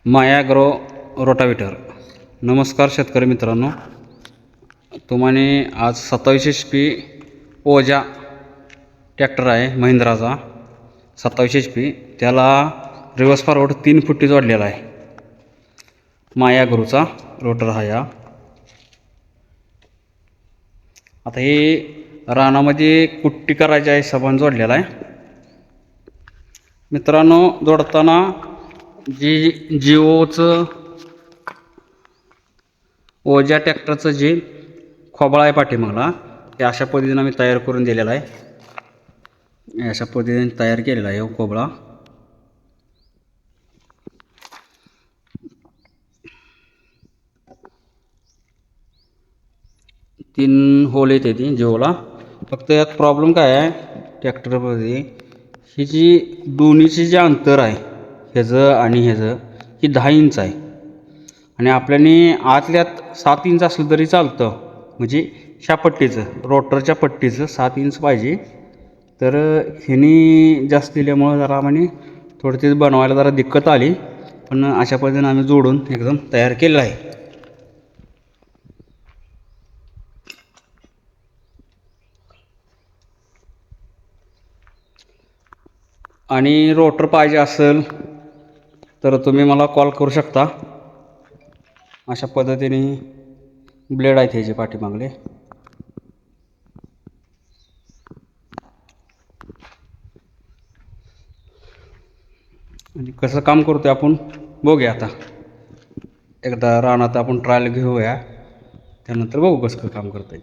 मायाग्रो rotavator. नमस्कार शेतकरी मित्रांनो, तुम्हाने आज 27 HP ओजा ट्रॅक्टर आहे महिंद्राचा 27 HP. त्याला रिवर्स फॉरवर्ड 3 फुटी जोडलेला आहे. मायाग्रोचा रोटर हा या. आता हे रानामध्ये कुट्टी करायची आहे सबंध जोडलेला आहे मित्रांनो. जोडताना जिओचं ओजा ट्रॅक्टरचं जे खोबळा आहे पाठीमागला हे अशा पद्धतीने मी तयार करून दिलेला आहे. अशा पद्धतीने तयार केलेला आहे खोबळा. तीन होल येते ती जिओला. फक्त यात प्रॉब्लेम काय आहे ट्रॅक्टरमध्ये, ही जी दोन्हीची जे अंतर आहे ह्याचं आणि ह्याचं ही 10 इंच आहे आणि आपल्याने आतल्यात 7 इंच असलं तरी चालतं. म्हणजे ह्या पट्टीचं रोटरच्या पट्टीचं 7 इंच पाहिजे. तर ह्यानी जास्त दिल्यामुळं जरा म्हणजे थोडं ते बनवायला जरा दिक्कत आली, पण अशा पद्धतीने आम्ही जोडून एकदम तयार केलेलं आहे. आणि रोटर पाहिजे असेल तर तुम्ही मला कॉल करू शकता. अशा पद्धतीने ब्लेड आहेत ह्याचे पाठीमागले. आणि कसं काम करतोय आपण बघूया. आता एकदा रानात आपण ट्रायल घेऊया, त्यानंतर बघू कसं काम करतोय.